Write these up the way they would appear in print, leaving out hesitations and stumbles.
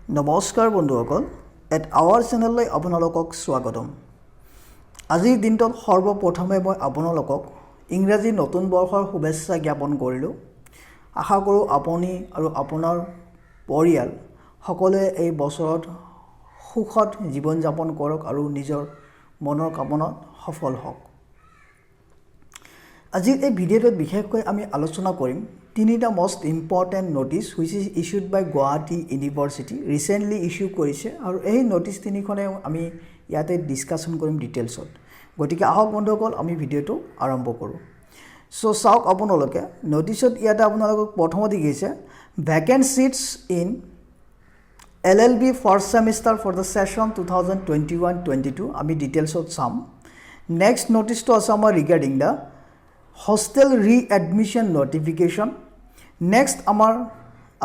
नमस्कार बंधुসকল eight our चेनेलলৈ আপোনালোকক স্বাগতম। আজিৰ দিনটোত সৰ্বপ্ৰথমে মই আপোনালোকক ইংৰাজী নতুন বৰ্ষৰ শুভেচ্ছা জ্ঞাপন কৰিলো। আশা কৰো আপুনি আৰু আপোনাৰ পৰিয়াল সকলোৱে এই বছৰত সুখত জীৱন যাপন কৰক আৰু নিজৰ মনৰ কামনাত সফল হওক। আজিৰ এই ভিডিঅ'টোত বিশেষকৈ আমি আলোচনা কৰিম তিনিটা most important notice which is issued by Guwahati University recently issue কৰিছে আৰু এই নোটিছ তিনিখনে আমি ইয়াতে ডিসকাশন কৰিম ডিটেইলছত। গতিকে আহক বন্ধুসকল আমি ভিডিঅ'টো আৰম্ভ কৰোঁ। সো চাওক আপোনালোকে নোটিছত ইয়াতে আপোনালোকক প্ৰথমতে দিছে vacant seats in LLB first semester for the session 2021-22 আমি ডিটেইলছত চাম। নেক্সট নোটিছটো আছে আমাৰ regarding da hostel re-admission notification. Next amar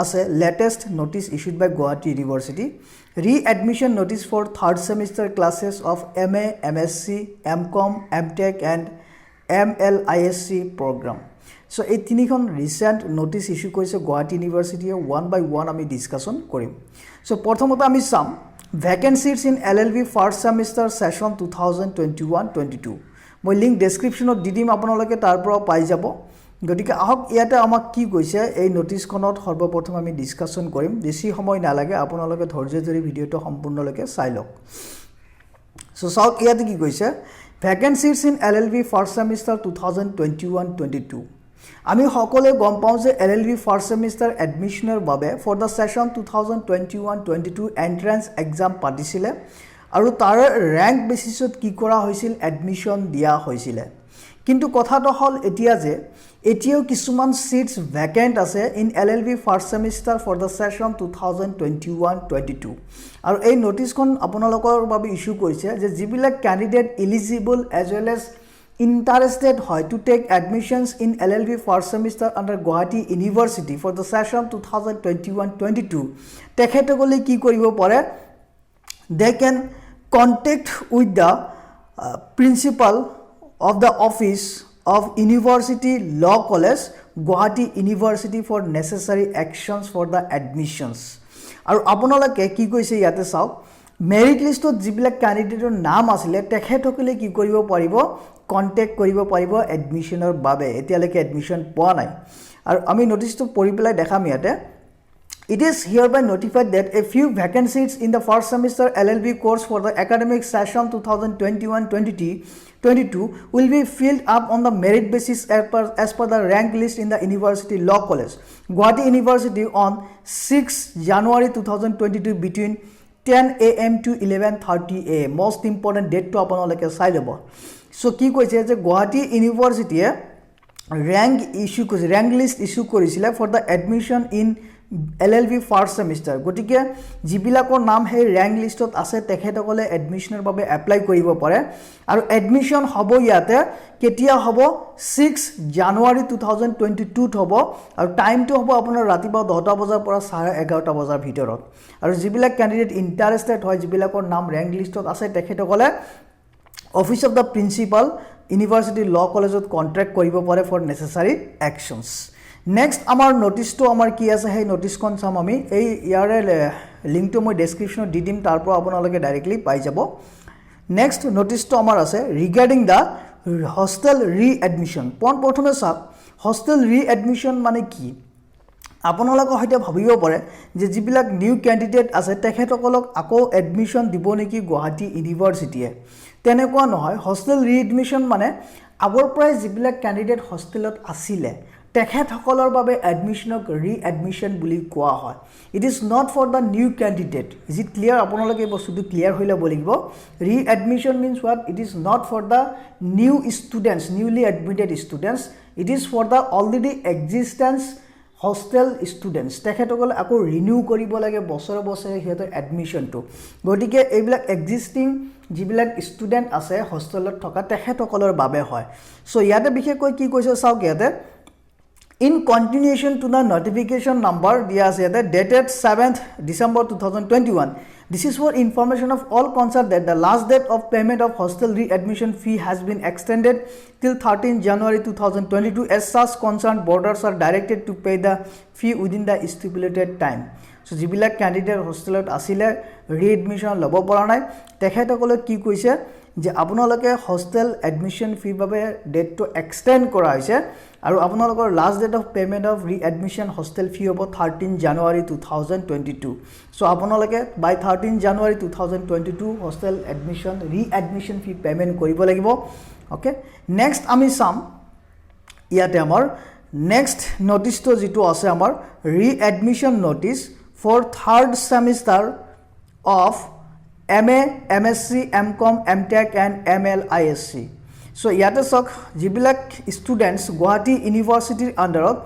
ase latest notice issued by Guwahati University re-admission notice for third semester classes of MA, MSc, MCom, MTech and MLISC program. So এই তিনিখন recent notice issue কৰিছে Guwahati University one by one আমি discussion কৰিম। So প্ৰথমতে আমি চাম vacant seats in LLB first semester session 2021-22 মই link ডেসক্ৰিপচনত দি দিম আপোনালোকে তাৰ পৰা পাই যাব। গতিকে আহক ইয়াতে আমাক কি কৈছে এই নোটিছখনত সৰ্বপ্ৰথম আমি ডিসকাশন কৰিম। বেছি সময় নালাগে আপোনালোকে ধৈৰ্য ধৰি ভিডিঅটো সম্পূৰ্ণলৈকে চাই লওক। সো চাওক ইয়াতে কি কৈছে vacant seats in LLB first semester 2021-22 আমি সকলোৱে গম পাওঁ যে LLB first semester admissioner বাবে for the session 2021-22 entrance exam পাতিছিলে আৰু তাৰ ৰ্যাঙ্ক বেসিছত কি কৰা হৈছিল এডমিশন দিয়া হৈছিল। কিন্তু কথাটো হল এতিয়া যে এতিয়াও কিছুমান সিটস ভ্যাকেন্ট আছে in LLB first semester for the session 2021-22 আৰু এই নোটিছখন আপোনালোকৰ বাবে ইস্যু কৰিছে যে যিবিলাক candidate eligible as well as interested হয় to take admissions in LLB first semester under Guwahati University for the session 2021-22 তেখেতসকলে কি কৰিব পাৰে they can contact with the principal of the office of University Law College Guwahati University for necessary actions for the admissions আৰু আপোনালোকে কি কৈছে ইয়াতে চাওক মেৰিট লিষ্টত যিবিলাক ক্যান্ডিডেটৰ নাম আছিল তেখেতসকলে কি কৰিব পাৰিব কন্টাক্ট কৰিব পাৰিব এডমিশনৰ বাবে এতিয়ালৈকে এডমিশন পোৱা নাই আৰু আমি নোটিছটো পঢ়ি পেলাই দেখাম ইয়াতে It is hereby notified that a few vacant seats in the first semester LLB course for the academic session 2021-22 will be filled up on the merit basis as per the rank list in the University Law College, Guwahati University on 6 January 2022 between 10 AM to 11:30 AM. Most important date to আপোনালোকে চাই লব। So কি কৈছে যে Guwahati University rank issue কৰিছে rank list issue কৰিছিল for the admission in LLB first semester গটিকে জিবিলাকৰ নাম হে ৰ্যাঙ্ক লিষ্টত আছে তেখেতসকলে এডমিশনৰ বাবে এপ্লাই কৰিব পাৰে আৰু এডমিশন হ'ব ইয়াতে কেতিয়া হ'ব 6 জানুৱাৰী 2022 হ'ব আৰু টাইমটো হ'ব আপোনাৰ ৰাতিপুৱা 10টা বজাৰ পৰা 11:30 বজাৰ ভিতৰত আৰু জিবিলাক ক্যান্ডিডেট ইন্টাৰেষ্টেড হয় জিবিলাকৰ নাম ৰ্যাঙ্ক লিষ্টত আছে তেখেতসকলে office of the principal university ল কলেজত কন্ট্যাক্ট কৰিব পাৰে ফৰ নেসেসাৰী একশনস। নেক্সট আমাৰ নোটিছটো আমাৰ কি আছে সেই নোটিছখন চাম আমি এই ইয়াৰে লিংকটো মই ডেসক্ৰিপচনত দি দিম তাৰ পৰা আপোনালোকে ডাইৰেক্টলি পাই যাব। নেক্সট নোটিছটো আমাৰ আছে ৰিগাৰ্ডিং দা হোস্টেল ৰি-এডমিশন। প্ৰথমে চাওক হোস্টেল ৰি-এডমিশন মানে কি আপোনালোকে হয়তো ভাবিব পাৰে যে যিবিলাক নিউ ক্যান্ডিডেট আছে তেখেতসকলক আকৌ এডমিশন দিব নেকি গুৱাহাটী ইউনিভাৰ্সিটিয়ে তেনেকুৱা নহয়। হোস্টেল ৰি-এডমিশন মানে আগৰ পৰাই যিবিলাক ক্যান্ডিডেট হোস্টেলত আছিলে তেখেতসকলৰ বাবে এডমিশনক ৰি-এডমিশন বুলি কোৱা হয়। It is not for the new candidate. Is it clear আপোনালোকে বস্তুটো ক্লিয়াৰ হৈ ল'ব লাগিব। Readmission means what it is not for the new students newly admitted students it is for the already existence hostel students তেখেতসকলে আকৌ renew কৰিব লাগে বছৰে বছৰে হেতৰ এডমিশনটো গটিকে এইবিলাক এক্সিস্টিং যিবিলাক ষ্টুডেন্ট আছে হোস্টেলত থকা তেখেতসকলৰ বাবে হয়। সো ইয়াতে বিশেষকৈ কি কৈছে চাওক ইয়াতে In continuation to the notification number দিয়া আছে ইয়াতে dated 7th December 2021 this is for information of all concerned that the last date of payment of hostel re-admission fee has been extended till 13 January 2022 as such concerned boarders are directed to pay the fee within the stipulated time. So যিবিলাক candidate হোস্টেলত আছিলে ৰিএডমিশন ল'ব পৰা নাই তেখেতসকলে কি কৈছে যে আপোনালোকে হোস্টেল এডমিশন ফি বাবে ডেটটো এক্সটেন্ড কৰা হৈছে আৰু আপোনালোকৰ last date of payment of readmission hostel fee হ'ব 13 জানুৱাৰী 2022 সো আপোনালোকে বাই 13 জানুৱাৰী 2022 hostel admission readmission fee payment কৰিব লাগিব ওকে নেক্সট আমি চাম ইয়াতে আমাৰ নেক্সট নোটিছটো যেটো আছে আমাৰ readmission notice for third semester of MA, MSc, MCom, MTech and MLISC. So ইয়াতে সক যিবিলাক স্টুডেন্টস গুৱাহাটী ইউনিভাৰ্সিটিৰ আন্ডাৰত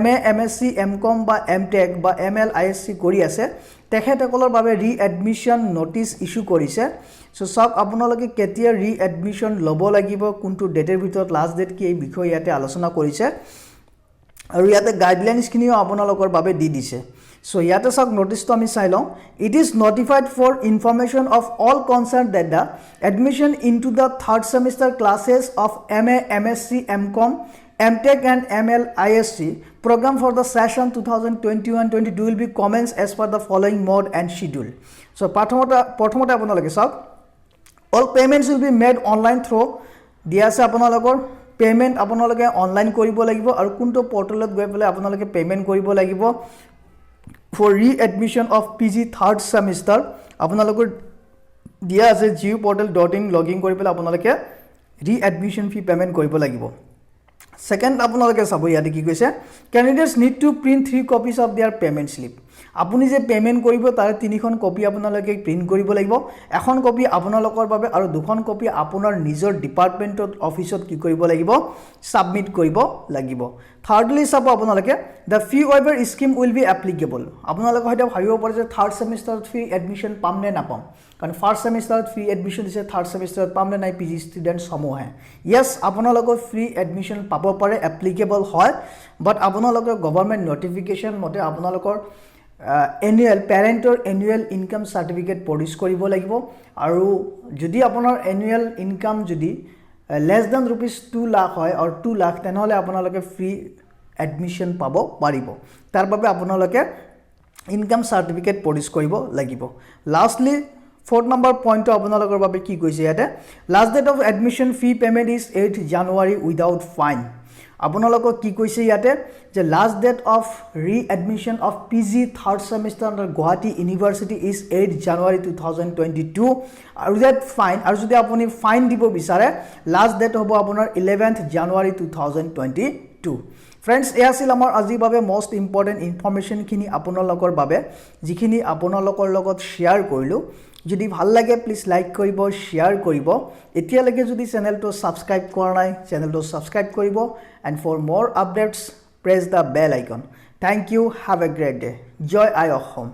MA, MSc, MCom বা MTech বা MLISC কৰি আছে তেখেতসকলৰ বাবে ৰিএডমিশন নোটিছ ইস্যু কৰিছে সো সব আপোনালোকে কেতিয়া ৰিএডমিশন ল'ব লাগিব কোনটো ডেটৰ ভিতৰত লাষ্ট ডেট কি এই বিষয় ইয়াতে আলোচনা কৰিছে আৰু ইয়াতে গাইডলাইনছ খিনিও আপোনালোকৰ বাবে দি দিছে So yata sak notice to ami sai long it is notified for information of all concerned that the admission into the third semester classes of MA, MSc, MCom, MTech and MLISC program for the session 2021-22 will be commenced as per the following mode and schedule. So prathomota apunaloke sak all payments will be made online through dia ase apunalokor payment apunaloke online koribo lagibo aru kunto portalot goi pele apunaloke payment koribo lagibo for re-admission of PG third semester আপোনালোকৰ দিয়া আছে geoportal.in log in কৰি পেলাই আপোনালোকে re-admission fee payment কৰিব লাগিব second আপোনালোকে চাব ইয়াতে কি কৈছে candidates need to print 3 copies of their payment slip আপুনি যে পেমেন্ট কৰিব তাৰ তিনিখন কপি আপোনালোকে প্ৰিন্ট কৰিব লাগিব এখন কপি আপোনালোকৰ বাবে আৰু দুখন কপি আপোনাৰ নিজৰ ডিপাৰ্টমেন্টত অফিসত কি কৰিব লাগিব সাবমিট কৰিব লাগিব থাৰ্ডলি চাব আপোনালোকে the fee waiver scheme will be applicable আপোনালোকে হয়তো ভাবিব পাৰে যে থাৰ্ড সেমিষ্টাৰত ফ্ৰী এডমিশন পাম নে নাপাম কাৰণ ফাৰ্স্ট সেমিষ্টাৰত ফ্ৰী এডমিশন দিছে থাৰ্ড সেমিষ্টাৰত পাম নে নাই পিজি ষ্টুডেন্ট সমূহে yes আপোনালোকৰ ফ্ৰী এডমিশন পাব পাৰে এপ্লিকেবল হয় বাট আপোনালোকৰ গভৰ্ণমেন্ট নটিফিকেশন মতে আপোনালোকৰ annual parental annual income certificate produce কৰিব লাগিব আৰু যদি আপোনাৰ annual income যদি less than rupees 2 lakh হয় or 2 lakh তেনেহলে আপোনালোকে ফ্ৰী এডমিশন পাব পাৰিব তাৰ বাবে আপোনালোকে ইনকাম সাৰ্টিফিকেট produce কৰিব লাগিব লাষ্টলি fourth number point আপোনালোকৰ বাবে কি কৈছে ইয়াতে last date of admission fee payment is 8 January without fine আপোনালোকৰ কি কৈছে ইয়াতে যে last date of readmission of PG third semester under Guwahati university is 8 জানুৱাৰী 2022 আৰু দ্যাট ফাইন আৰু যদি আপুনি ফাইন দিব বিচাৰে লাষ্ট ডেট হ'ব আপোনাৰ 11th জানুৱাৰী 2022 ফ্ৰেন্ডস এয়া আছিল আমাৰ আজি বাবে মোস্ট ইম্পৰ্টেন্ট ইনফৰমেশন খিনি আপোনালোকৰ বাবে যিখিনি আপোনালোকৰ লগত শেয়াৰ কৰিলো যদি ভাল লাগে প্লিজ লাইক কৰিব শেয়াৰ কৰিব এতিয়া লাগে যদি চেনেলটো সাবস্ক্ৰাইব কৰা নাই চেনেলটো সাবস্ক্ৰাইব কৰিব and for more updates press the bell icon thank you have a great day joy I Ahom